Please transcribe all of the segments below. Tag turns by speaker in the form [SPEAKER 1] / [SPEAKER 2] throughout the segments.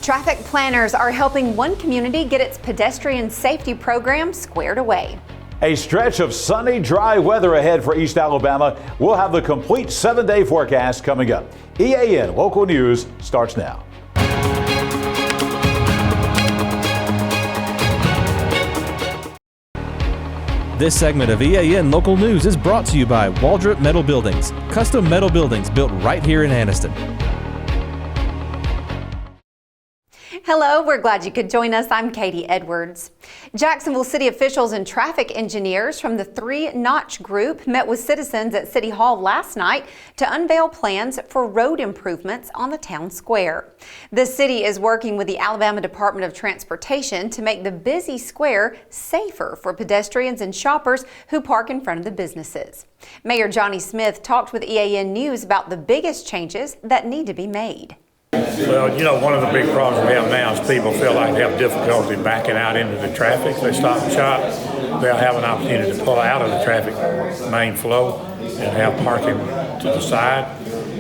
[SPEAKER 1] Traffic planners are helping one community get its pedestrian safety program squared away.
[SPEAKER 2] A stretch of sunny, dry weather ahead for East Alabama. We'll have the complete 7-day forecast coming up. EAN Local News starts now.
[SPEAKER 3] This segment of EAN Local News is brought to you by Waldrop Metal Buildings, custom metal buildings built right here in Anniston.
[SPEAKER 1] Hello, we're glad you could join us. I'm Katie Edwards. Jacksonville city officials and traffic engineers from the 3-Notch group met with citizens at City Hall last night to unveil plans for road improvements on the town square. The city is working with the Alabama Department of Transportation to make the busy square safer for pedestrians and shoppers who park in front of the businesses. Mayor Johnny Smith talked with EAN News about the biggest changes that need to be made.
[SPEAKER 4] Well, you know, one of the big problems we have now is people feel like they have difficulty backing out into the traffic. They stop and shop. They'll have an opportunity to pull out of the traffic main flow and have parking to the side.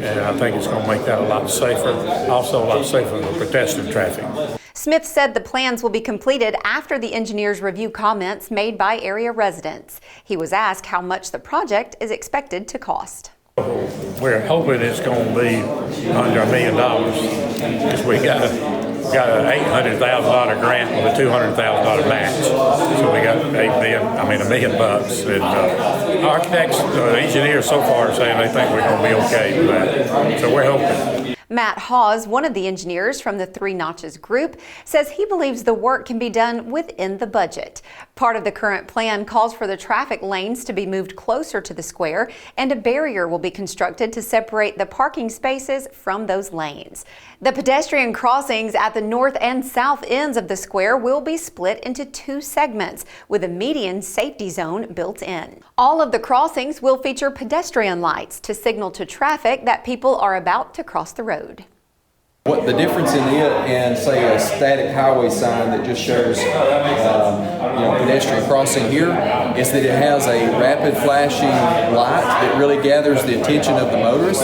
[SPEAKER 4] And I think it's going to make that a lot safer. Also a lot safer for pedestrian traffic.
[SPEAKER 1] Smith said the plans will be completed after the engineers review comments made by area residents. He was asked how much the project is expected to cost.
[SPEAKER 4] We're hoping it's going to be under $1 million because we got an $800,000 grant with a $200,000 match. So we got $1 million bucks. And architects, engineers so far are saying they think we're going to be okay with that. So we're hoping.
[SPEAKER 1] Matt Hawes, one of the engineers from the 3-Notches group, says he believes the work can be done within the budget. Part of the current plan calls for the traffic lanes to be moved closer to the square, and a barrier will be constructed to separate the parking spaces from those lanes. The pedestrian crossings at the north and south ends of the square will be split into 2 segments with a median safety zone built in. All of the crossings will feature pedestrian lights to signal to traffic that people are about to cross the road.
[SPEAKER 5] What the difference in it and say a static highway sign that just shows pedestrian crossing here is that it has a rapid flashing light that really gathers the attention of the motorists.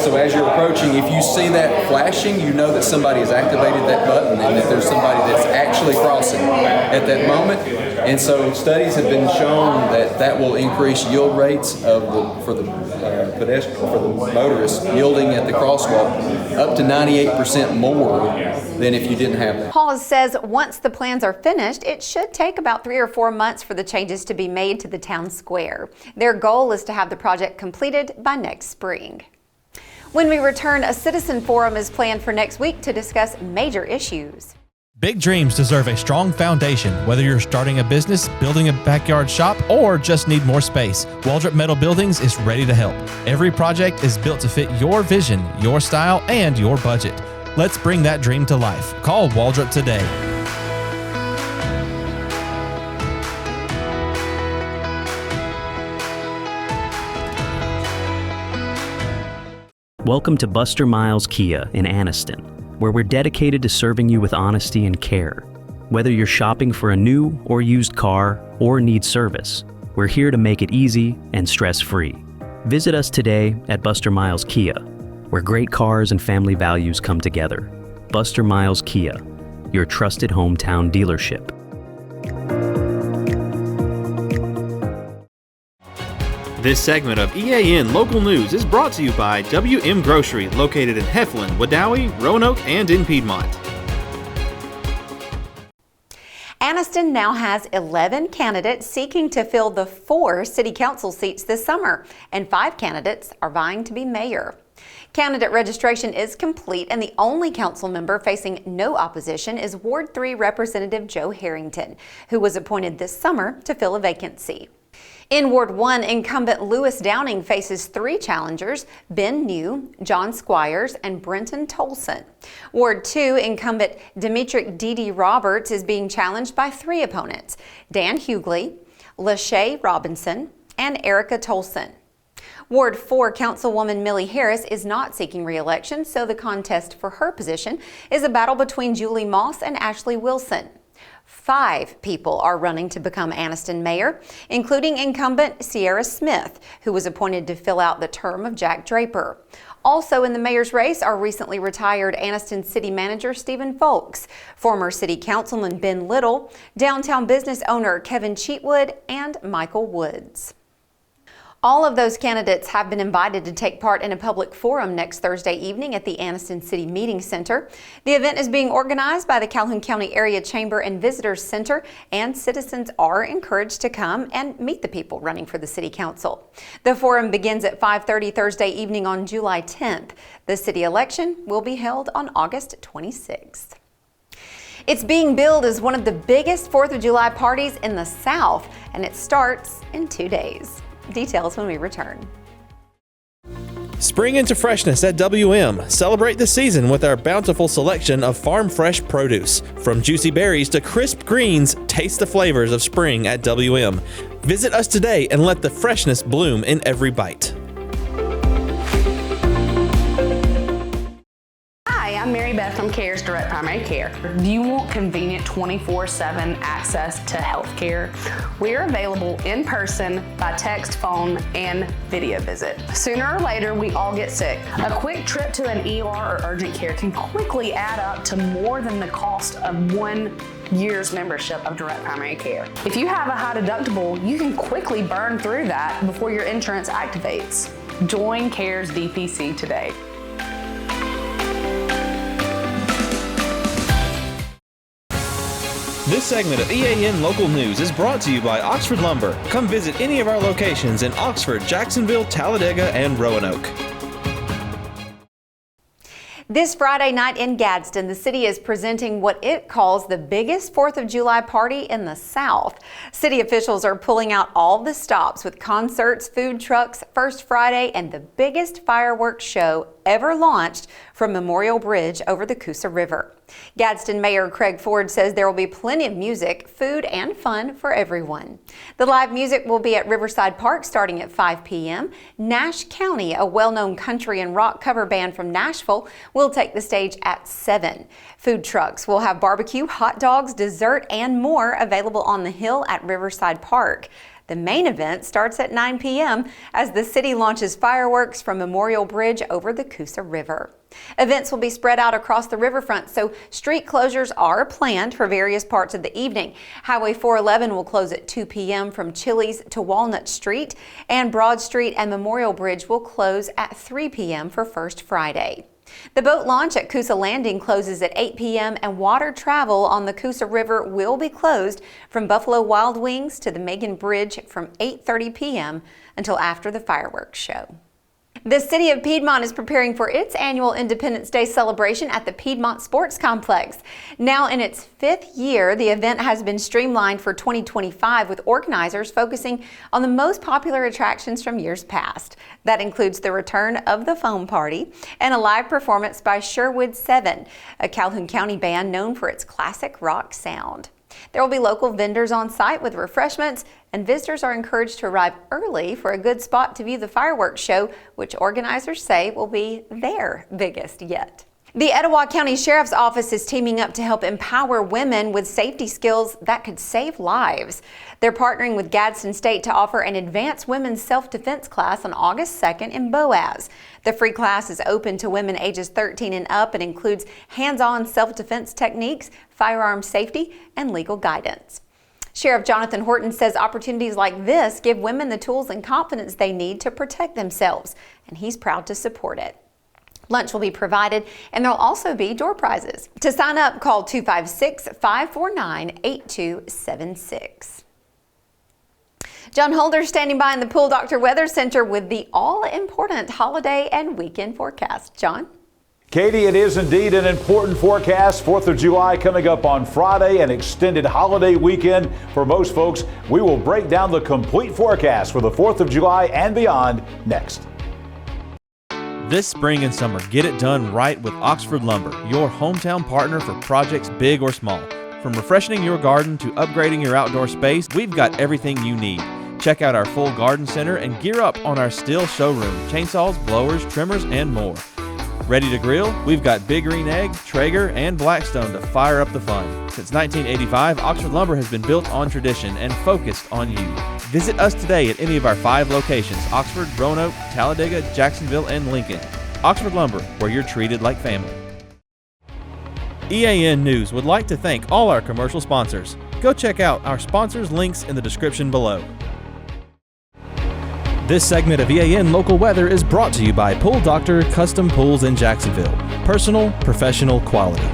[SPEAKER 5] So as you're approaching, if you see that flashing, you know that somebody has activated that button and that there's somebody that's actually crossing at that moment. And so studies have been shown that that will increase yield rates for the motorists yielding at the crosswalk up to 98% more than if you didn't have that.
[SPEAKER 1] Hawes says once the plans are finished, it should take about 3 or 4 months for the changes to be made to the town square. Their goal is to have the project completed by next spring. When we return, a citizen forum is planned for next week to discuss major issues.
[SPEAKER 3] Big dreams deserve a strong foundation. Whether you're starting a business, building a backyard shop, or just need more space, Waldrop Metal Buildings is ready to help. Every project is built to fit your vision, your style, and your budget. Let's bring that dream to life. Call Waldrop today.
[SPEAKER 6] Welcome to Buster Miles Kia in Anniston, where we're dedicated to serving you with honesty and care. Whether you're shopping for a new or used car or need service, we're here to make it easy and stress-free. Visit us today at Buster Miles Kia, where great cars and family values come together. Buster Miles Kia, your trusted hometown dealership.
[SPEAKER 7] This segment of EAN Local News is brought to you by WM Grocery, located in Heflin, Wadowee, Roanoke, and in Piedmont.
[SPEAKER 1] Anniston now has 11 candidates seeking to fill the 4 city council seats this summer, and 5 candidates are vying to be mayor. Candidate registration is complete, and the only council member facing no opposition is Ward 3 Representative Joe Harrington, who was appointed this summer to fill a vacancy. In Ward 1, incumbent Lewis Downing faces 3 challengers: Ben New, John Squires, and Brenton Tolson. Ward 2, incumbent Demetric D.D. Roberts is being challenged by 3 opponents: Dan Hughley, Lachey Robinson, and Erica Tolson. Ward 4, Councilwoman Millie Harris is not seeking re-election, so the contest for her position is a battle between Julie Moss and Ashley Wilson. 5 people are running to become Anniston mayor, including incumbent Sierra Smith, who was appointed to fill out the term of Jack Draper. Also in the mayor's race are recently retired Anniston City Manager Stephen Folks, former City Councilman Ben Little, downtown business owner Kevin Cheatwood, and Michael Woods. All of those candidates have been invited to take part in a public forum next Thursday evening at the Anniston City Meeting Center. The event is being organized by the Calhoun County Area Chamber and Visitors Center, and citizens are encouraged to come and meet the people running for the City Council. The forum begins at 5:30 Thursday evening on July 10th. The city election will be held on August 26th. It's being billed as one of the biggest 4th of July parties in the South, and it starts in 2 days. Details when we return.
[SPEAKER 3] Spring into freshness at WM. Celebrate the season with our bountiful selection of farm fresh produce. From juicy berries to crisp greens, taste the flavors of spring at WM. Visit us today and let the freshness bloom in every bite.
[SPEAKER 8] I'm Mary Beth from CARES Direct Primary Care. Do you want convenient 24/7 access to health care? We're available in person, by text, phone, and video visit. Sooner or later, we all get sick. A quick trip to an ER or urgent care can quickly add up to more than the cost of 1 year's membership of Direct Primary Care. If you have a high deductible, you can quickly burn through that before your insurance activates. Join CARES DPC today.
[SPEAKER 7] This segment of EAN Local News is brought to you by Oxford Lumber. Come visit any of our locations in Oxford, Jacksonville, Talladega, and Roanoke.
[SPEAKER 1] This Friday night in Gadsden, the city is presenting what it calls the biggest 4th of July party in the South. City officials are pulling out all the stops with concerts, food trucks, First Friday, and the biggest fireworks show ever launched from Memorial Bridge over the Coosa River. Gadsden Mayor Craig Ford says there will be plenty of music, food, and fun for everyone. The live music will be at Riverside Park starting at 5 p.m. Nash County, a well-known country and rock cover band from Nashville, will take the stage at 7. Food trucks will have barbecue, hot dogs, dessert, and more available on the hill at Riverside Park. The main event starts at 9 p.m. as the city launches fireworks from Memorial Bridge over the Coosa River. Events will be spread out across the riverfront, so street closures are planned for various parts of the evening. Highway 411 will close at 2 p.m. from Chili's to Walnut Street, and Broad Street and Memorial Bridge will close at 3 p.m. for First Friday. The boat launch at Coosa Landing closes at 8 p.m. and water travel on the Coosa River will be closed from Buffalo Wild Wings to the Megan Bridge from 8:30 p.m. until after the fireworks show. The City of Piedmont is preparing for its annual Independence Day celebration at the Piedmont Sports Complex. Now in its 5th year, the event has been streamlined for 2025 with organizers focusing on the most popular attractions from years past. That includes the return of the foam party and a live performance by Sherwood 7, a Calhoun County band known for its classic rock sound. There will be local vendors on site with refreshments, and visitors are encouraged to arrive early for a good spot to view the fireworks show, which organizers say will be their biggest yet. The Etowah County Sheriff's Office is teaming up to help empower women with safety skills that could save lives. They're partnering with Gadsden State to offer an advanced women's self-defense class on August 2nd in Boaz. The free class is open to women ages 13 and up and includes hands-on self-defense techniques, firearm safety, and legal guidance. Sheriff Jonathan Horton says opportunities like this give women the tools and confidence they need to protect themselves, and he's proud to support it. Lunch will be provided, and there'll also be door prizes. To sign up, call 256-549-8276. John Holder standing by in the Pool Doctor Weather Center with the all-important holiday and weekend forecast. John?
[SPEAKER 2] Katie, it is indeed an important forecast. 4th of July coming up on Friday, an extended holiday weekend for most folks. We will break down the complete forecast for the 4th of July and beyond next.
[SPEAKER 3] This spring and summer, get it done right with Oxford Lumber, your hometown partner for projects big or small. From refreshing your garden to upgrading your outdoor space, we've got everything you need. Check out our full garden center and gear up on our Stihl showroom, chainsaws, blowers, trimmers, and more. Ready to grill? We've got Big Green Egg, Traeger, and Blackstone to fire up the fun. Since 1985, Oxford Lumber has been built on tradition and focused on you. Visit us today at any of our 5 locations: Oxford, Roanoke, Talladega, Jacksonville, and Lincoln. Oxford Lumber, where you're treated like family. EAN News would like to thank all our commercial sponsors. Go check out our sponsors' links in the description below. This segment of EAN Local Weather is brought to you by Pool Doctor Custom Pools in Jacksonville. Personal, professional quality.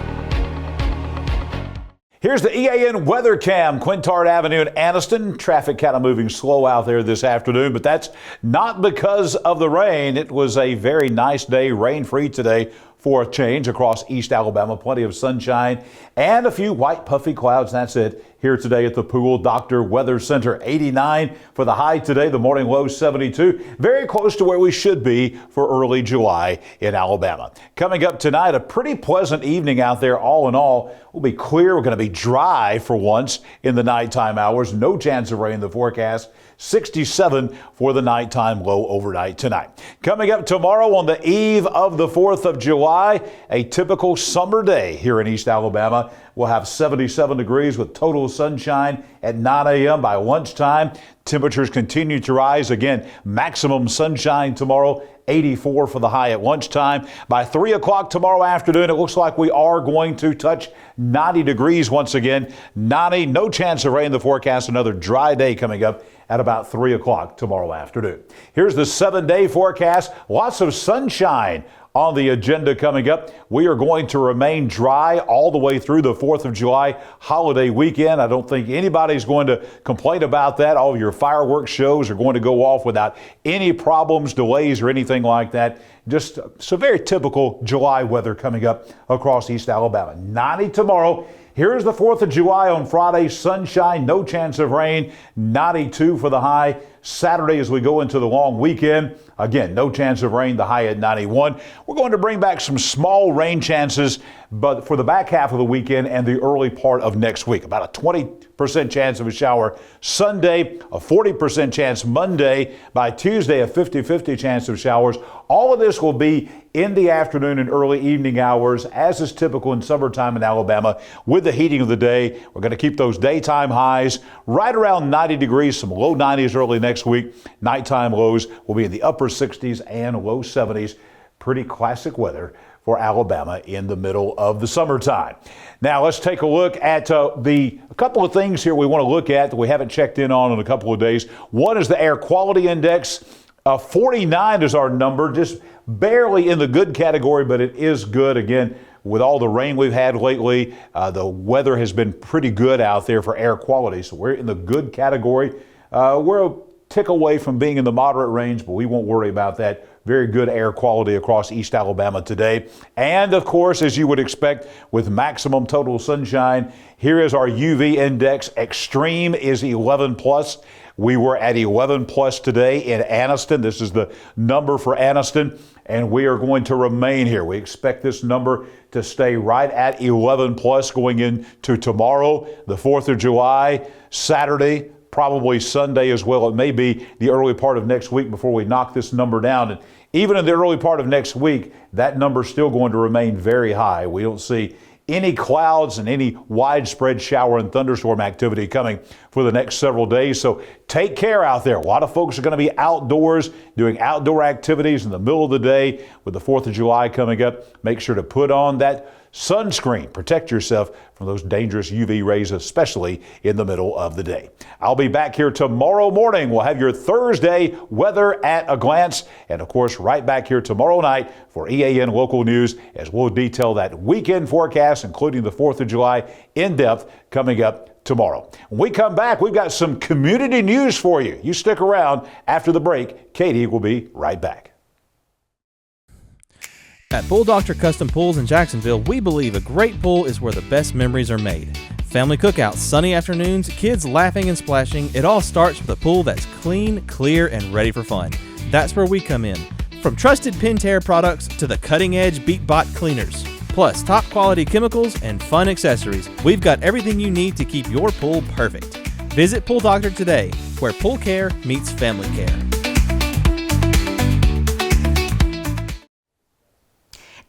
[SPEAKER 2] Here's the EAN weather cam, Quintard Avenue in Anniston. Traffic kind of moving slow out there this afternoon, but that's not because of the rain. It was a very nice day, rain-free today for a change across East Alabama. Plenty of sunshine and a few white puffy clouds. That's it here today at the Pool Doctor Weather Center. 89 for the high today, the morning low 72. Very close to where we should be for early July in Alabama. Coming up tonight, a pretty pleasant evening out there all in all. We'll be clear. We're going to be dry for once in the nighttime hours. No chance of rain in the forecast. 67 for the nighttime low overnight tonight. Coming up tomorrow on the eve of the 4th of July, a typical summer day here in East Alabama. We'll have 77 degrees with total sunshine at 9 a.m. by lunchtime. Temperatures continue to rise. Again, maximum sunshine tomorrow. 84 for the high at lunchtime. By 3 o'clock tomorrow afternoon, it looks like we are going to touch 90 degrees once again. 90, no chance of rain in the forecast. Another dry day coming up at about 3 o'clock tomorrow afternoon. Here's the 7-day forecast. Lots of sunshine on the agenda coming up. We are going to remain dry all the way through the 4th of July holiday weekend. I don't think anybody's going to complain about that. All of your fireworks shows are going to go off without any problems, delays, or anything like that. Just some very typical July weather coming up across East Alabama. 90 tomorrow. Here's the 4th of July on Friday. Sunshine, no chance of rain. 92 for the high. Saturday as we go into the long weekend. Again, no chance of rain, the high at 91. We're going to bring back some small rain chances, but for the back half of the weekend and the early part of next week. About a 20% chance of a shower Sunday, a 40% chance Monday. By Tuesday, a 50-50 chance of showers. All of this will be in the afternoon and early evening hours, as is typical in summertime in Alabama. With the heating of the day, we're going to keep those daytime highs right around 90 degrees, some low 90s early next week. Nighttime lows will be in the upper 60s and low 70s. Pretty classic weather for Alabama in the middle of the summertime. Now let's take a look at a couple of things here we want to look at that we haven't checked in on a couple of days. One is the air quality index. 49 is our number, just barely in the good category, but it is good. Again, with all the rain we've had lately, the weather has been pretty good out there for air quality. So we're in the good category. We're a tick away from being in the moderate range, but we won't worry about that. Very good air quality across East Alabama today. And of course, as you would expect, with maximum total sunshine, here is our UV index. Extreme is 11 plus. We were at 11 plus today in Anniston. This is the number for Anniston, and we are going to remain here. We expect this number to stay right at 11 plus going into tomorrow, the 4th of July, Saturday, probably Sunday as well. It may be the early part of next week before we knock this number down. And even in the early part of next week, that number is still going to remain very high. We don't see any clouds and any widespread shower and thunderstorm activity coming for the next several days. So take care out there. A lot of folks are going to be outdoors doing outdoor activities in the middle of the day with the 4th of July coming up. Make sure to put on that sunscreen. Protect yourself from those dangerous UV rays, especially in the middle of the day. I'll be back here tomorrow morning. We'll have your Thursday weather at a glance. And of course, right back here tomorrow night for EAN Local News as we'll detail that weekend forecast, including the 4th of July in depth coming up tomorrow. When we come back, we've got some community news for you. You stick around after the break. Katie will be right back.
[SPEAKER 3] At Pool Doctor Custom Pools in Jacksonville, we believe a great pool is where the best memories are made. Family cookouts, sunny afternoons, kids laughing and splashing, it all starts with a pool that's clean, clear, and ready for fun. That's where we come in. From trusted Pentair products to the cutting-edge BeatBot cleaners, plus top-quality chemicals and fun accessories, we've got everything you need to keep your pool perfect. Visit Pool Doctor today, where pool care meets family care.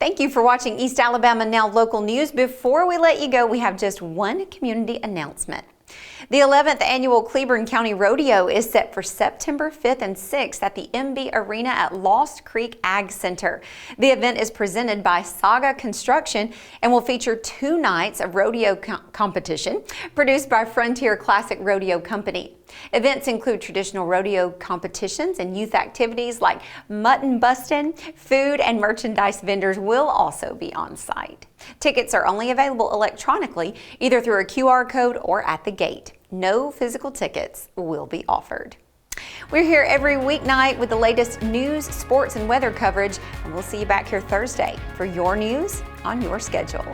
[SPEAKER 1] Thank you for watching East Alabama Now Local News. Before we let you go, we have just one community announcement. The 11th annual Cleburne County Rodeo is set for September 5th and 6th at the MB Arena at Lost Creek Ag Center. The event is presented by Saga Construction and will feature 2 nights of rodeo competition produced by Frontier Classic Rodeo Company. Events include traditional rodeo competitions and youth activities like mutton busting. Food and merchandise vendors will also be on site. Tickets are only available electronically, either through a QR code or at the gate. No physical tickets will be offered. We're here every weeknight with the latest news, sports, and weather coverage, and we'll see you back here Thursday for your news on your schedule.